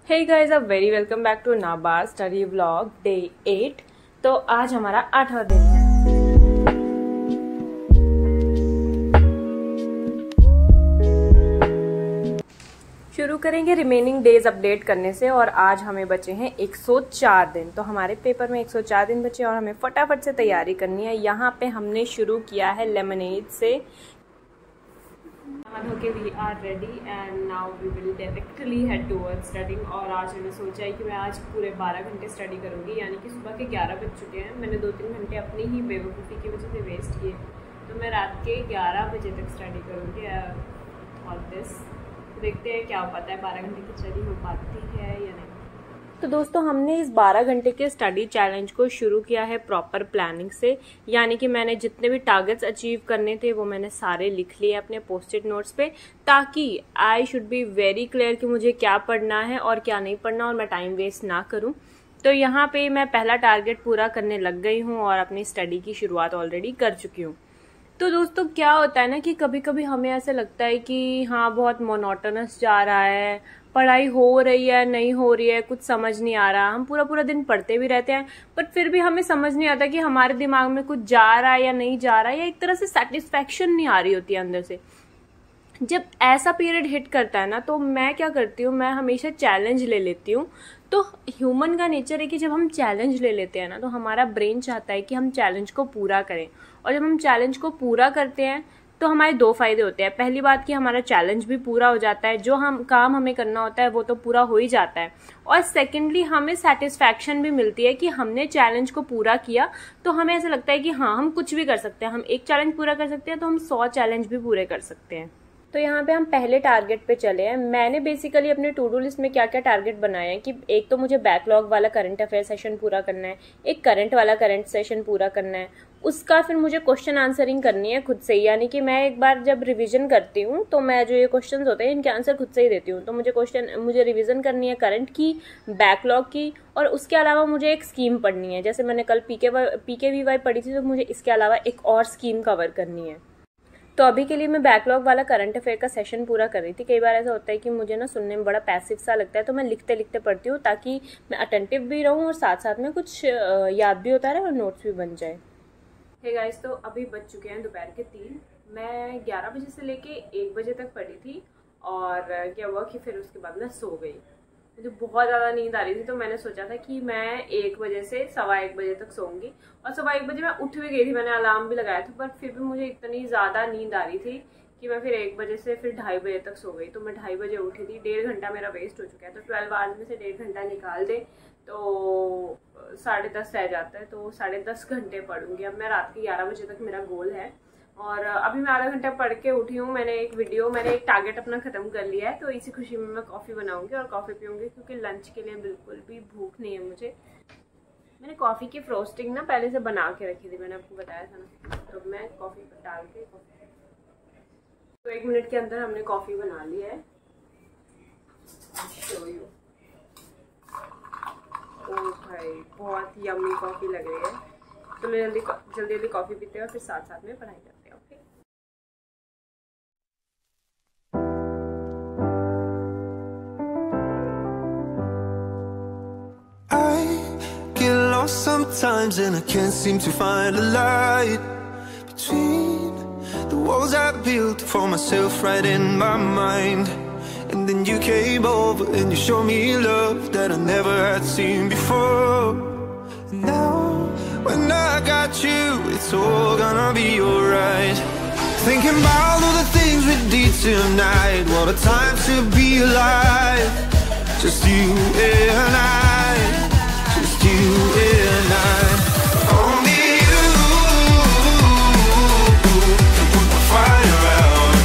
Hey guys, a very welcome back to Naba Study Vlog Day 8। तो आज हमारा 8वां दिन है। शुरू करेंगे रिमेनिंग डेज अपडेट करने से और आज हमें बचे हैं 104 दिन। तो हमारे पेपर में 104 दिन बचे और हमें फटाफट से तैयारी करनी है। यहाँ पे हमने शुरू किया है लेमनेड से। Okay, we are ready and now we will directly head towards studying। और आज मैंने सोचा है कि मैं आज पूरे 12 घंटे स्टडी करूँगी, यानी कि सुबह के 11 बज चुके हैं। मैंने 2-3 घंटे अपनी ही बेवकूफ़ी की वजह से वेस्ट किए, तो मैं रात के 11 बजे तक स्टडी करूँगी और देखते हैं क्या हो पाता है, 12 घंटे की स्टडी हो पाती है या नहीं। तो दोस्तों, हमने इस 12 घंटे के स्टडी चैलेंज को शुरू किया है प्रॉपर प्लानिंग से, यानी कि मैंने जितने भी टारगेट्स अचीव करने थे वो मैंने सारे लिख लिए अपने पोस्टेड नोट्स पे, ताकि I should be very clear कि मुझे क्या पढ़ना है और क्या नहीं पढ़ना और मैं टाइम वेस्ट ना करूं। तो यहाँ पे मैं पहला टारगेट पूरा करने लग गई हूँ और अपनी स्टडी की शुरुआत ऑलरेडी कर चुकी हूँ। तो दोस्तों, क्या होता है ना कि कभी कभी हमें ऐसा लगता है कि हाँ बहुत मोनोटोनस जा रहा है, पढ़ाई हो रही है नहीं हो रही है, कुछ समझ नहीं आ रहा। हम पूरा पूरा दिन पढ़ते भी रहते हैं बट फिर भी हमें समझ नहीं आता कि हमारे दिमाग में कुछ जा रहा है या नहीं जा रहा है, या एक तरह से सेटिस्फैक्शन नहीं आ रही होती है अंदर से। जब ऐसा पीरियड हिट करता है ना, तो मैं क्या करती हूँ, मैं हमेशा चैलेंज ले लेती हूँ। तो ह्यूमन का नेचर है कि जब हम चैलेंज ले लेते हैं ना, तो हमारा ब्रेन चाहता है कि हम चैलेंज को पूरा करें। और जब हम चैलेंज को पूरा करते हैं तो हमारे 2 फायदे होते हैं। पहली बात कि हमारा चैलेंज भी पूरा हो जाता है, जो हम काम हमें करना होता है वो तो पूरा हो ही जाता है। और सेकेंडली हमें सेटिस्फैक्शन भी मिलती है कि हमने चैलेंज को पूरा किया। तो हमें ऐसा लगता है कि हाँ, हम कुछ भी कर सकते हैं। हम एक चैलेंज पूरा कर सकते हैं तो हम 100 चैलेंज भी पूरे कर सकते हैं। तो यहाँ पे हम पहले टारगेट पे चले हैं। मैंने बेसिकली अपने टू डू लिस्ट में क्या क्या टारगेट बनाए हैं कि एक तो मुझे बैकलॉग वाला करंट अफेयर सेशन पूरा करना है, एक करंट वाला करंट सेशन पूरा करना है, उसका फिर मुझे क्वेश्चन आंसरिंग करनी है खुद से ही। यानी कि मैं एक बार जब रिवीजन करती हूँ तो मैं जो ये क्वेश्चंस होते हैं इनके आंसर खुद से ही देती हूँ। तो मुझे रिवीजन करनी है करंट की, बैकलॉग की, और उसके अलावा मुझे एक स्कीम पढ़नी है। जैसे मैंने कल PKVY पढ़ी थी, तो मुझे इसके अलावा एक और स्कीम कवर करनी है। तो अभी के लिए मैं बैकलॉग वाला करंट अफेयर का सेशन पूरा कर रही थी। कई बार ऐसा होता है कि मुझे ना सुनने में बड़ा पैसिव सा लगता है, तो मैं लिखते लिखते पढ़ती हूँ ताकि मैं अटेंटिव भी रहूँ और साथ साथ में कुछ याद भी होता रहे और नोट्स भी बन जाए। हे गाइस, तो अभी बज चुके हैं दोपहर के 3। मैं 11 बजे से लेके 1 बजे तक पढ़ी थी और क्या हुआ कि फिर उसके बाद मैं सो गई। मुझे बहुत ज़्यादा नींद आ रही थी, तो मैंने सोचा था कि मैं 1 बजे से 1:15 बजे तक सोऊंगी। और 1:15 बजे मैं उठ भी गई थी, मैंने अलार्म भी लगाया था, पर फिर भी मुझे इतनी ज़्यादा नींद आ रही थी कि मैं फिर 1 बजे से फिर 2:30 बजे तक सो गई। तो मैं 2:30 बजे उठी थी। 1.5 घंटा मेरा वेस्ट हो चुका है। तो 12 आवर्स में से 1.5 घंटा निकाल दे तो 10:30 रह जाता है। तो 10.5 घंटे पढ़ूंगी। अब मैं रात के 11 बजे तक मेरा गोल है। और अभी मैं आधा घंटा पढ़ के उठी हूँ। मैंने एक टारगेट अपना ख़त्म कर लिया है। तो इसी खुशी में मैं कॉफ़ी बनाऊंगी और कॉफ़ी पीऊँगी, क्योंकि लंच के लिए बिल्कुल भी भूख नहीं है मुझे। मैंने कॉफ़ी की फ्रोस्टिंग ना पहले से बना के रखी थी, मैंने आपको बताया था ना। तो मैं कॉफ़ी डाल के तो 1 मिनट के अंदर हमने कॉफ़ी बना ली है। Show you. ओ भाई, बहुत यम्मी कॉफ़ी लग रही है। तो मैं जल्दी कॉफ़ी पीते हैं और फिर साथ साथ में पढ़ाई करते हैं। Sometimes and I can't seem to find a light between the walls I built for myself right in my mind. And then you came over and you showed me love that I never had seen before. And now when I got you, it's all gonna be alright. Thinking about all the things we did tonight, what a time to be alive. Just you and I, just you and I. Only you can put the fire out.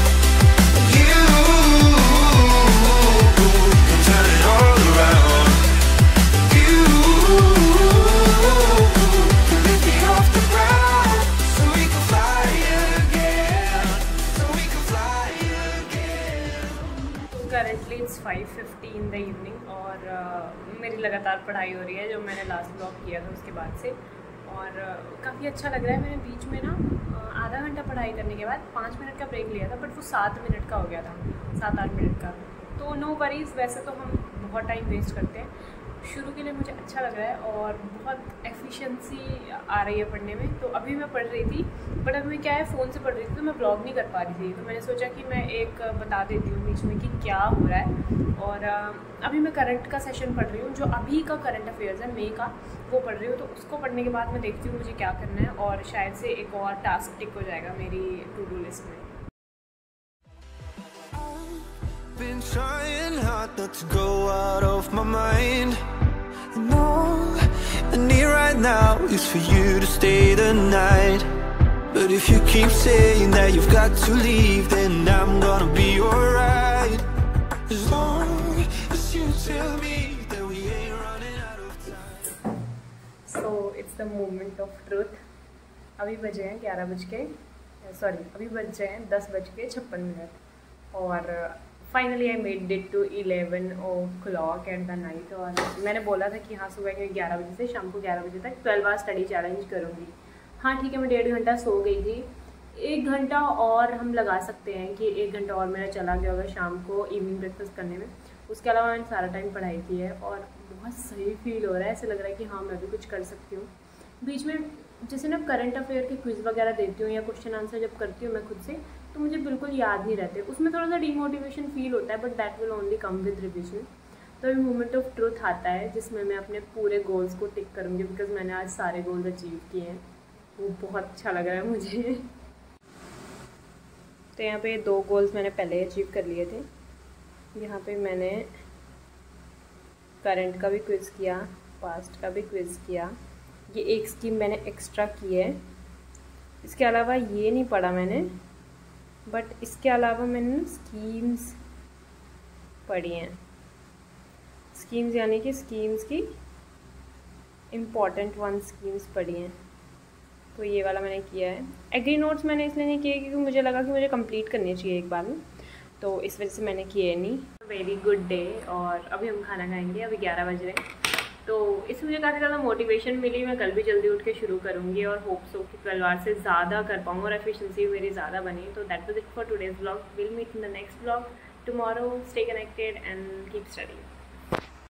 You can turn it all around. You can lift me off the ground, so we can fly again, so we can fly again. Currently it's 5:50 in the evening और मेरी लगातार पढ़ाई हो रही है, जो मैंने last blog किया था उसके बाद से। और काफ़ी अच्छा लग रहा है। मैंने बीच में ना आधा घंटा पढ़ाई करने के बाद 5 मिनट का ब्रेक लिया था, बट वो 7 मिनट का हो गया था, 7-8 मिनट का। तो नो वरीज। वैसे तो हम बहुत टाइम वेस्ट करते हैं। शुरू के लिए मुझे अच्छा लग रहा है और बहुत एफिशिएंसी आ रही है पढ़ने में। तो अभी मैं पढ़ रही थी, बट अभी क्या है, फ़ोन से पढ़ रही थी तो मैं ब्लॉग नहीं कर पा रही थी। तो मैंने सोचा कि मैं एक बता देती हूँ बीच में कि क्या हो रहा है। और अभी मैं करंट का सेशन पढ़ रही हूँ, जो अभी का करंट अफेयर्स है मई का, वो पढ़ रही हूँ। तो उसको पढ़ने के बाद मैं देखती हूँ मुझे क्या करना है, और शायद से एक और टास्क टिक हो जाएगा मेरी टू डू लिस्ट में। Been trying hard not to go out of my mind. And all I need right now is for you to stay the night. But if you keep saying that you've got to leave, then I'm gonna be alright. As long as you tell me that we ain't running out of time. So it's the moment of truth. अभी बजे हैं 10:56 और finally I made it to 11 o'clock at the night. और मैंने बोला था कि हाँ सुबह के 11 बजे से शाम को 11 बजे तक 12 आवर स्टडी चैलेंज करूँगी। हाँ ठीक है, मैं 1.5 घंटा सो गई थी। 1 घंटा और हम लगा सकते हैं कि 1 घंटा और मेरा चला गया होगा शाम को इवनिंग ब्रेकफास्ट करने में। उसके अलावा मैंने सारा टाइम पढ़ाई की है और बहुत सही फील हो रहा है। ऐसे लग रहा है कि हाँ मैं भी कुछ कर सकती हूँ। बीच में जैसे ना करंट अफेयर के क्विज़ वगैरह देती हूँ या क्वेश्चन आंसर जब करती हूँ मैं खुद से, तो मुझे बिल्कुल याद नहीं रहते। उसमें थोड़ा सा डिमोटिवेशन फील होता है, but that will only come with revision. तो अभी मोमेंट ऑफ ट्रूथ आता है जिसमें मैं अपने पूरे गोल्स को टिक करूँगी, बिकॉज मैंने आज सारे गोल्स अचीव किए हैं। वो बहुत अच्छा लग रहा है मुझे। तो यहाँ पे 2 गोल्स मैंने पहले अचीव कर लिए थे। यहाँ पे मैंने करंट का भी क्विज़ किया, पास्ट का भी क्विज़ किया। ये एक स्कीम मैंने एक्स्ट्रा की है। इसके अलावा ये नहीं पढ़ा मैंने, बट इसके अलावा मैंने स्कीम्स पढ़ी हैं। स्कीम्स यानी कि स्कीम्स की इम्पॉर्टेंट 1 स्कीम्स पढ़ी हैं। तो ये वाला मैंने किया है। एग्री नोट्स मैंने इसलिए नहीं किए क्योंकि मुझे लगा कि मुझे कंप्लीट करनी चाहिए एक बार में, तो इस वजह से मैंने किए नहीं। Very good day. और अभी हम खाना खाएंगे। अभी 11 बज रहे हैं, तो इसमें मुझे काफ़ी ज़्यादा मोटिवेशन मिली। मैं कल भी जल्दी उठ के शुरू करूँगी और होप्स हो कि कल वार से ज़्यादा कर पाऊँ और एफिशिएंसी मेरी ज़्यादा बनी। तो that was it for today's blog. Will meet in the next blog tomorrow. Stay connected and keep studying.